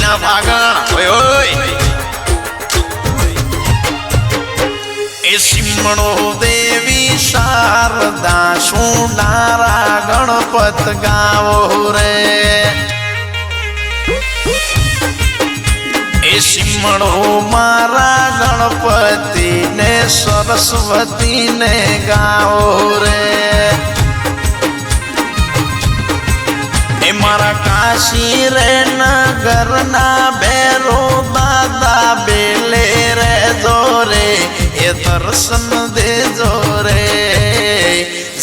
ના ભાગણ ઓય ઓય એ સિમણો દેવી શારદા સુનારા ગણપત ગાવો રે એ સિમણો મારા ગણપતિ ને સરસ્વતી ને ગાવો રે એ મારા કાશી રે નગર ના બેરો દાદા બેલે રે જોરે એ દર્શન દેજો રે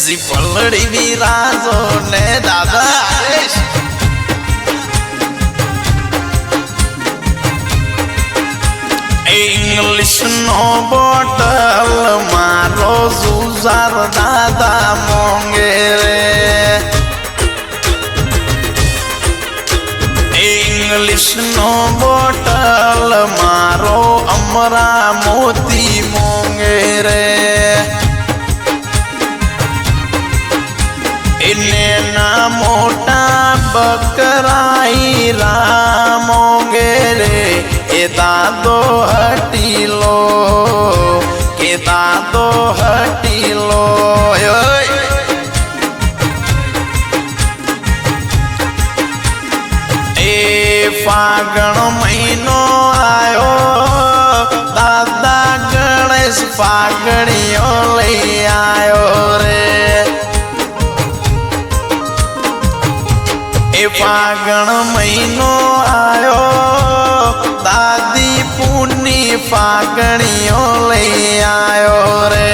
જી પલડી વિરાજો ને દાદા इंग्लिश नो बोटल मारो जुजार दादा मोंगे रे इंग्लिश नो बोटल मारो अमरा मोती मोंगे रे इने ना मोटा बकराई रा मोंगे रे ए दादो हटीलो के दादो हटीलो ए फागण महीनो आयो दादा गणेश फागणियो लई आयो रे ए फागण महीनो आयो दादी पुनी फागणियो ले आयो रे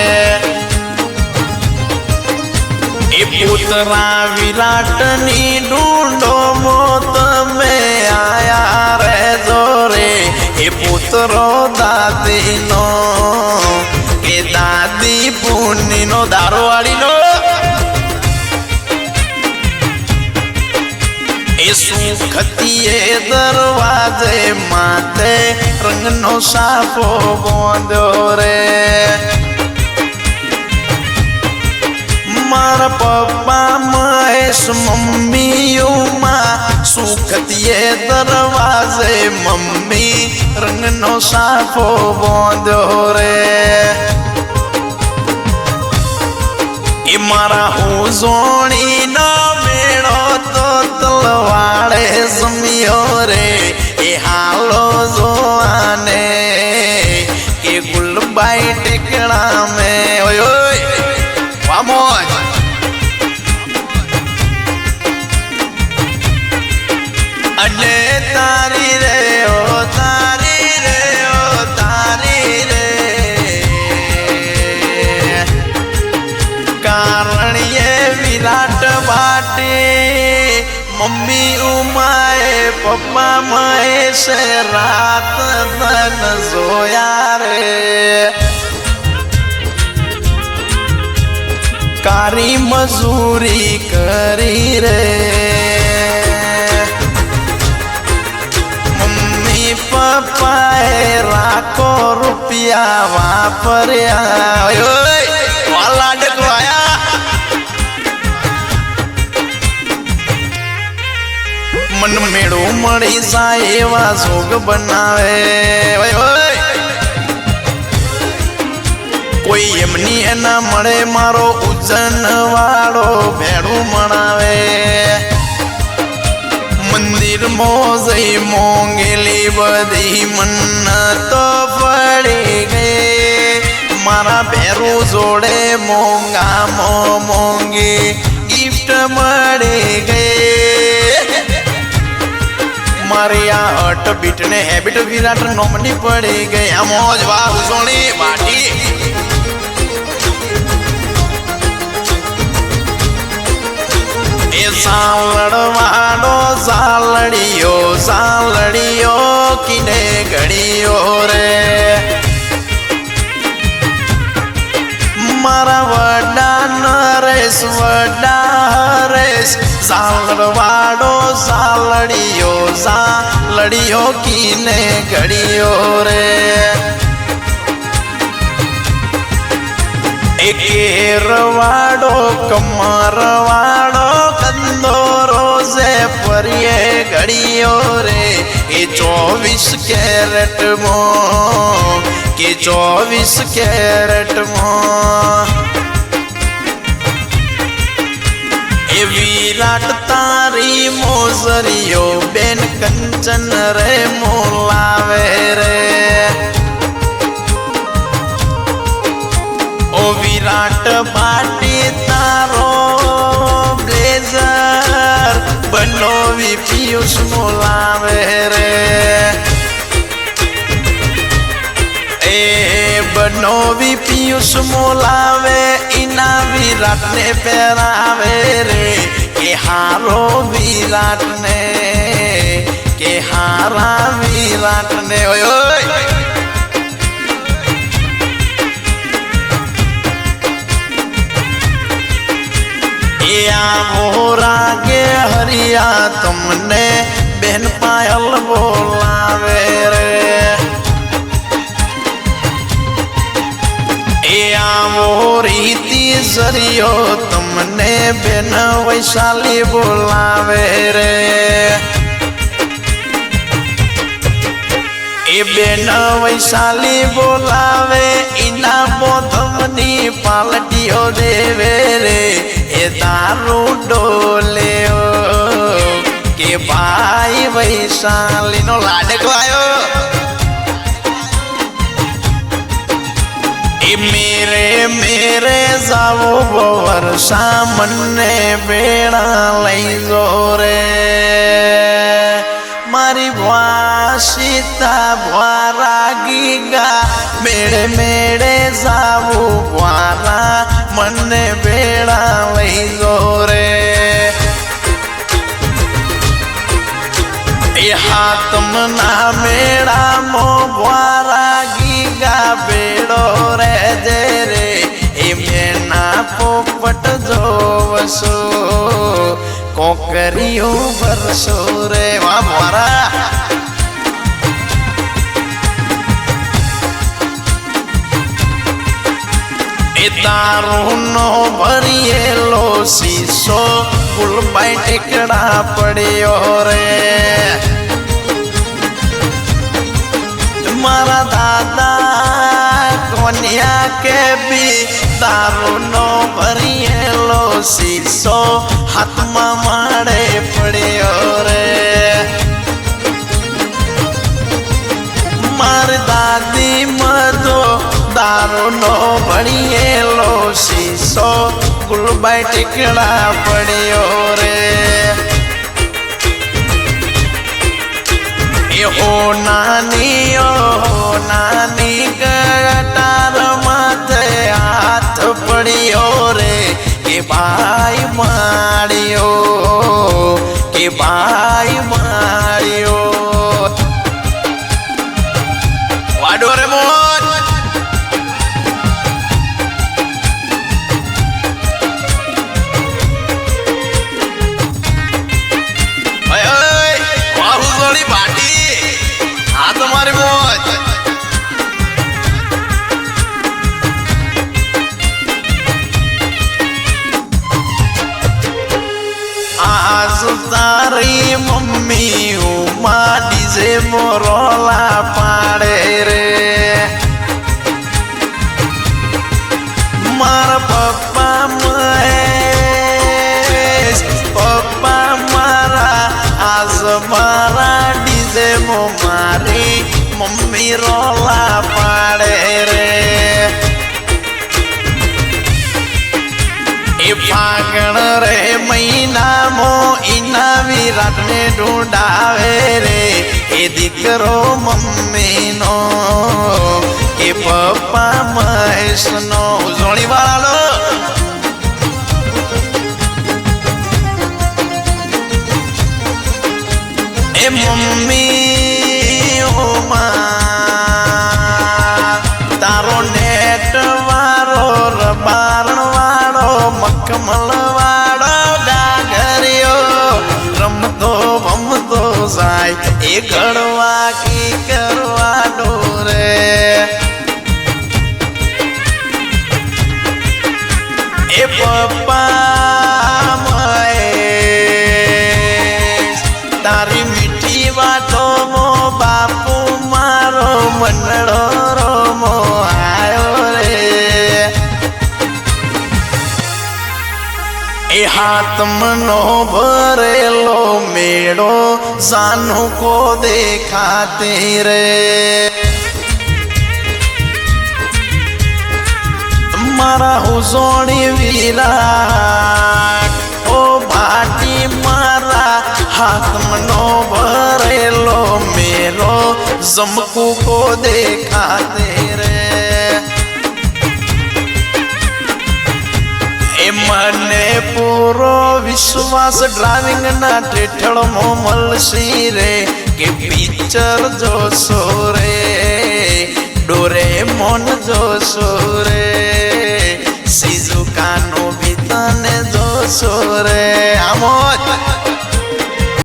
ए पुत्रा विराट नी ढूंढो मोत में आया रे जोरे ए पुत्रो दादी नो ए दादी पुनी नो दारोवाड़ी नो सुखतीए दरवाजे माते रंग नो साफो बोंदो रे मारा पप्पा महेश मम्मी उमा सुखतीए दरवाजे मम्मी रंग नो साफो बोंदो रे ए मारा हो जोणी ना मेड़ो तो तलवाड़े समियो रे ए हालो जो आने के गुलबाई टेकड़ा में ओय ओय वामोज अने तारी रे ओ तारी रे ओ तारी रे कारण ये विराट बाटे मम्मी उमाए पप्पा महेश रात दिन सोया रे कारी मजूरी करी रे मम्मी पप्पाए लाखों रुपया वापरिया वाला डकवाया मन मेड़ो मड़ी जाए एवा जोग बनावे ओए ओए कोई एमनी एना मड़े मारो उजन वाड़ो भेड़ू मनावे मंदिर मोजई मोंगेली बदी मन्नतो पड़ी गए मारा भेरू जोड़े मोंगा मोंगी गिफ्ट मड़ी गए मारिया हट बीट ने हैबिट विराट नोमनी पड़ी गई मौज वाह सोनी बाटी ए सालड़वाड़ो सालड़ियो किने घड़ियो रे मारा वड्डा नरेश सालड़वाड़ो सालड़ियो किने घड़ियो रे एकेरवाड़ो कमरवाड़ो कंदो रोजे परिये ઘડીઓ રે એ 24 કેરેટ માં કે 24 કેરેટ માં એ વિરાટ તારી મોજરીઓ બેન કંચન રે મોલાવે રે ઓ વિરાટ બાટી તારો બ્લેઝર બનોવી પિયુષ મોલાવે રે એ બનોવી પિયુષ મોલાવે ઇના વિરાટ ને પહેરાવે રે કે હારો વિરાટ ને કે હારા વિરાટ ને ઓય ઓય રાગે હરિયા તમને બેન પાયલ બોલાવે રે એ આવો રીતિ જરિયો તમને બેન વૈશાલી બોલાવે રે એ બેન વૈશાલી બોલાવે ઇના બોધમની પાલટીઓ દેવે રે એ તારું ડોલે કે ભાઈ વૈશાલી નો લાડકો આવ્યો એ મેરે મેરે જાવો વર્ષા મને બેડા લઈ જો રે મારી વાસીતા વારા ગીગા મેળે મેળે જાવું વારા મને બેડા લઈ જો રે એ હાતમ ના મેળા મો વારા ગીગા બેડો રે જે રે એ મેના પોપટ જોવસો કોકરીઓ ભરસો રે વાહ વારા એ તારું નો ભરિયેલો શીશો ફૂલબાઈ ટેકડા પડ્યો રે મારા દાદા કોન્યા કે બી તારું નો ભરિયેલો શીશો હાથમાં માડે પડ્યો રે મારી દાદી મધો દારૂ નો ભણિયેલો શીશો ગુલબાઈ ટીકડા પડ્યો રે એ હો નાની કટાર માથે હાથ પડ્યો રે કે ભાઈ માળ્યો કે ભાઈ માળ્યો વાડો રે મોજ તારી મમ્મી ઉમા ડીજે મોરોલા પાડે રે મારા પપ્પા મહેશ પપ્પા મારા આજ મારા ડીજે મો મારી મમ્મી રોલા પાડે રે એ ફાગણ રે મહિનામાં ઇના વિરાટ ને ઢૂંઢાવે રે એ દીકરો મમ્મી નો એ પપ્પા મહેશ નો ઉજવણી વાળો એ મમ્મી ઓ માં તારો નેટ વાળો રબારણ વાળો મખમલ વાળો ડાગરિયો રમતો ભમતો જાય એ ઘડવા કી કરવા ડોરે એ પપ્પા મહેશ તારી हाथमनो भरेलो मेड़ो सानू को देखाते रे मारा हुजोड़ी विराट ओ भाटी मारा हाथमनो भरेलो मेरो जमकू को देखाते रे मने पूरो विश्वास ड्राइविंग ना टेठड़ मोमल सी रे के पिक्चर जो सोरे डोरेमोन जो सोरे शिजुका नो भी तने जो सोरे आमोद